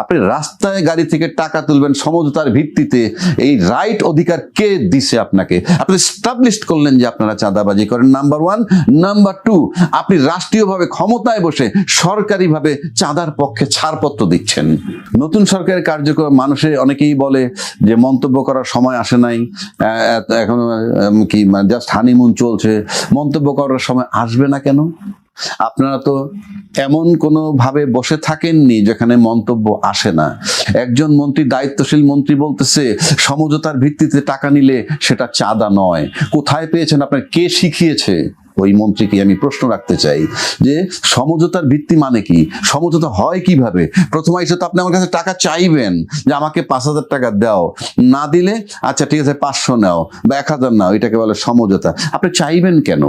আপনি রাস্তায় গাড়ি থেকে টাকা তুলবেন সমঝোতার ভিত্তিতে, এই রাইট অধিকার কে দিছে আপনাকে? আপনি এস্টাবলিশ করলেন যে আপনারা চাঁদাবাজি করেন, নাম্বার ওয়ান। নাম্বার টু, আপনি রাষ্ট্রীয়ভাবে ক্ষমতায় বসে সরকারিভাবে চাঁদার পক্ষে ছাড়পত্র দিচ্ছেন। নতুন সরকারের কার্যক্রম মানুষের অনেকেই বলে যে মন্তব্য করার সময় আসে নাই, এখন কি জাস্ট হানিমুন চলছে, মন্তব্য করার সময় আসবে না কেন? আপনারা তো এমন কোনো ভাবে বসে থাকেননি যেখানে মন্তব্য আসে না। একজন মন্ত্রী, দায়িত্বশীল মন্ত্রী বলতেছে সমঝোতার ভিত্তিতে টাকা নিলে সেটা চাঁদা নয়। কোথায় পেয়েছেন আপনার? কে শিখিয়েছে ওই মন্ত্রীকে? আমি প্রশ্ন রাখতে চাই যে সমঝোতার ভিত্তি মানে কি? সমঝোতা হয় কিভাবে? প্রথম হিসেবে তো আপনি আমার কাছে টাকা চাইবেন যে আমাকে 5,000 টাকা দাও, না দিলে আচ্ছা ঠিক আছে 500 নাও বা 1,000 নাও, এটাকে বলে সমঝোতা। আপনি চাইবেন কেন?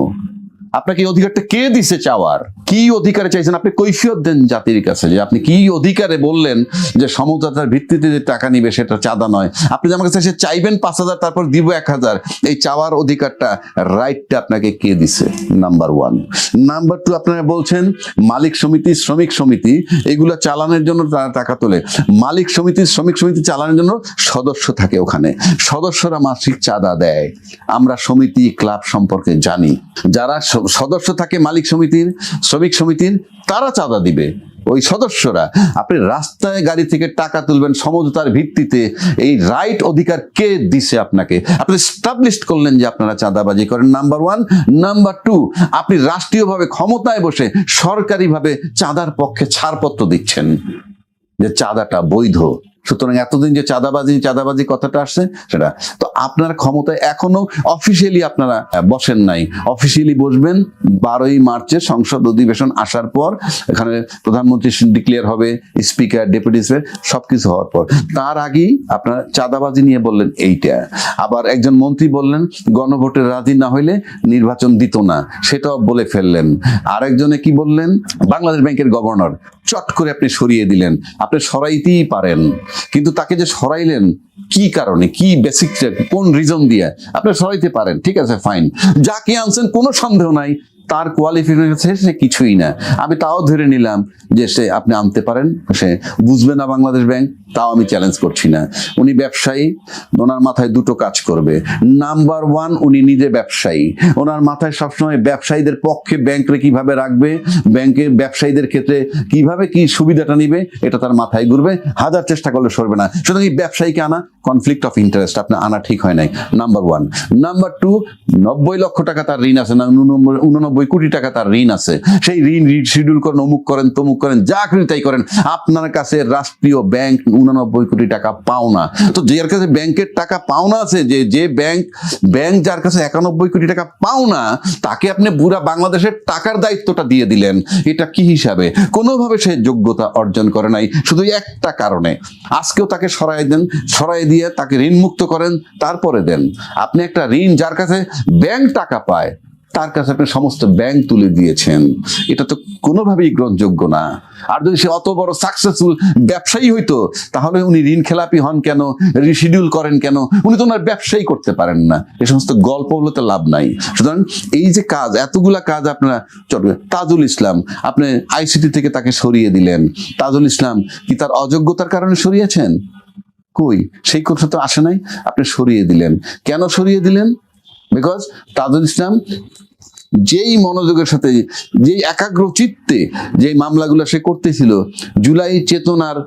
আপনাকে এই অধিকারটা কে দিছে চাওয়ার? কি অধিকারে চাইছেন? আপনি কৈফিয়ত দেন জাতির কাছে যে আপনি কি অধিকারে বললেন যে সমঝোতার ভিত্তিতে যে টাকা নিবে সেটা চাঁদা নয়। আপনি যে আমার কাছে সে চাইবেন 5,000 তারপর দিব 1,000, এই চাওয়ার অধিকারটা, রাইটটা আপনাকে কে দিছে? Number one. নাম্বার টু, আপনারা বলছেন মালিক সমিতি, শ্রমিক সমিতি এগুলো চালানোর জন্য তারা টাকা তোলে। মালিক সমিতি, শ্রমিক সমিতি চালানোর জন্য সদস্য থাকে, ওখানে সদস্যরা মাসিক চাঁদা দেয়। আমরা সমিতি ক্লাব সম্পর্কে জানি। যারা সদস্য থাকে মালিক সমিতির, শ্রমিক সমিতির, তারা চাঁদা দিবে, ওই সদস্যরা। আপনি রাস্তায় গাড়ি থেকে টাকা তুলবেন সমঝোতার ভিত্তিতে, এই রাইট অধিকার কে দিছে আপনাকে? আপনি এস্টাবলিশ করলেন যে আপনারা চাঁদাবাজি করেন, নাম্বার ওয়ান। নাম্বার টু, আপনি রাষ্ট্রীয়ভাবে ক্ষমতায় বসে সরকারিভাবে চাঁদার পক্ষে ছাড়পত্র দিচ্ছেন যে চাঁদাটা বৈধ। সুতরাং এতদিন যে চাঁদাবাজি কথাটা আসছে সেটা তো আপনার ক্ষমতায় এখনো অফিসিয়ালি আপনারা বসেন নাই। অফিসিয়ালি বসবেন 12ই মার্চে সংসদ অধিবেশন আসার পর। এখানে প্রধানমন্ত্রী ডিক্লেয়ার হবে, স্পিকার, ডেপুটি স্পিকার সবকিছু হওয়ার পর। তার আগেই আপনারা চাঁদাবাজি নিয়ে বললেন এইটা। আবার একজন মন্ত্রী বললেন গণভোটে রাজি না হইলে নির্বাচন দিত না, সেটাও বলে ফেললেন। আরেকজনে কি বললেন? বাংলাদেশ ব্যাংকের গভর্নর চট করে আপনি সরিয়ে দিলেন। আপনি সরাইতেই পারেন, কিন্তু তাকে যে সরাইলেন কি কারণে, কি বেসিক, কোন রিজন দিয়ে আপনি সরাইতে পারেন? ঠিক আছে, ফাইন। যাকে আনছেন কোনো সন্দেহ নাই তার কোয়ালিফিকেশন সে কিছুই না, আমি তাও ধরে নিলাম যে সে আপনি আনতে পারেন, সে বুঝবে না বাংলাদেশ ব্যাংক, তাও আমি চ্যালেঞ্জ করছি না। উনি ব্যবসায়ী, ওনার মাথায় দুটো কাজ করবে। নাম্বার ওয়ান, উনি নিজে ব্যবসায়ী, ওনার মাথায় সবসময় ব্যবসায়ীদের পক্ষে ব্যাংকরে কিভাবে রাখবে, ব্যাংকের ব্যবসায়ীদের ক্ষেত্রে কিভাবে কি সুবিধাটা নিবে, এটা তার মাথায় ঘুরবে, হাজার চেষ্টা করলে সরবে না। সুতরাং এই ব্যবসায়ীকে আনা কনফ্লিক্ট অফ ইন্টারেস্ট, আপনার আনা ঠিক হয় নাই, নাম্বার ওয়ান। নাম্বার টু, 90 লক্ষ টাকা তার ঋণ আছে, না 89 কোটি টাকা তার ঋণ আছে। সেই ঋণ শিডিউল করেন, অমুক করেন, তমুক করেন, যা খুশি তাই করেন। আপনার কাছে রাষ্ট্রীয় ব্যাংক 89 কোটি টাকা পাওনা। তো যার কাছে ব্যাংকের টাকা পাওনা আছে, যে ব্যাংক যার কাছে 91 কোটি টাকা পাওনা, তাকে আপনি পুরা বাংলাদেশের টাকার দায়িত্বটা দিয়ে দিলেন। এটা কি হিসাবে? কোনোভাবে সে যোগ্যতা অর্জন করে নাই, শুধু একটা কারণে। আজকেও তাকে সরাই দিয়ে তাকে ঋণ মুক্ত করেন, তারপরে দেন। আপনি একটা ঋণ যার কাছে ব্যাংক টাকা পায় তার কাছে আপনি সমস্ত ব্যাংক তুলে দিয়েছেন। এটা তো কোনোভাবেই গ্রহণযোগ্য না। আর যদি সে অত বড় সাকসেসফুল ব্যবসায়ী হইতো, তাহলে উনি ঋণ খেলাপি হন কেন, রিশিডিউল করেন কেন? উনি তো ওনার ব্যবসায়ী করতে পারেন না। এই সমস্ত গল্প বলতে লাভ নাই। সুতরাং এই যে কাজ, এতগুলা কাজ আপনারা চলবে। তাজুল ইসলাম, আপনি আইসিটি থেকে তাকে সরিয়ে দিলেন। তাজুল ইসলাম কি তার অযোগ্যতার কারণে সরিয়েছেন? কই, সেই কথা তো আসে নাই, আপনি সরিয়ে দিলেন। কেন সরিয়ে দিলেন? বিকজ তাজুল ইসলাম যেই মনোযোগের সাথে, যেই একাগ্র চিত্তে যে মামলাগুলো সে করতেছিল, জুলাই চেতনার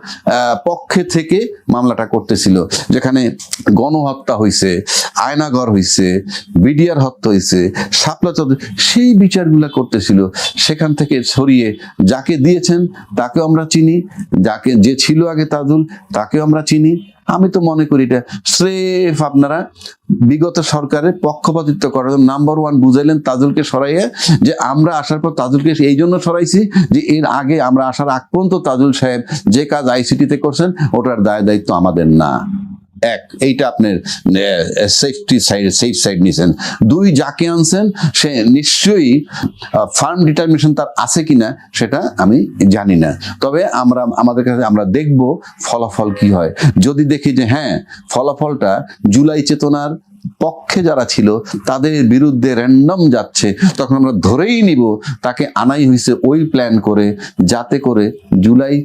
পক্ষে থেকে মামলাটা করতেছিল, যেখানে গণহত্যা হয়েছে, আয়নাঘর হয়েছে, বিডিআর হত্যা হয়েছে, শাপলা চৌধুরী, সেই বিচারগুলো করতেছিল। সেখান থেকে সরিয়ে যাকে দিয়েছেন তাকেও আমরা চিনি, যে ছিল আগে তাজুল তাকেও আমরা চিনি। আমি তো মনে করি এটা স্রেফ আপনারা বিগত সরকারের পক্ষপাতিত্ব করার জন্য নাম্বার ওয়ান বুঝাইলেন তাজুলকে সরাইয়ে, যে আমরা আসার পর তাজুলকে এই জন্য সরাইছি যে এর আগে আমরা আসার আগ পর্যন্ত তাজুল সাহেব যে কাজ আইসিটিতে করছেন ওটার দায়িত্ব আমাদের না। এক, এইটা আপনার সেফ সাইড নিছেন। দুই, যাকে আনছেন সে নিশ্চয়ই ফার্ম ডিটারমিনেশন তার আছে কিনা সেটা আমি জানি না, তবে আমাদের কাছে আমরা দেখব ফলাফল কি হয়। যদি দেখি যে হ্যাঁ, ফলাফলটা জুলাই চেতনার পক্ষে যারা ছিল তাদের বিরুদ্ধে র্যান্ডম যাচ্ছে, তখন আমরা ধরেই নিব তাকে আনাই হয়েছে ওই প্ল্যান করে, যাতে করে জুলাই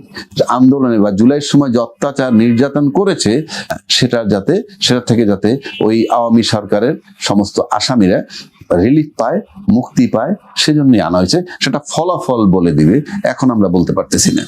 আন্দোলনে বা জুলাইয়ের সময় যে অত্যাচার নির্যাতন করেছে সেটা থেকে যাতে ওই আওয়ামী সরকারের সমস্ত আসামিরা রিলিফ পায়, মুক্তি পায়, সেজন্যই আনা হয়েছে। সেটা ফলাফল বলে দিবে, এখন আমরা বলতে পারতেছি না।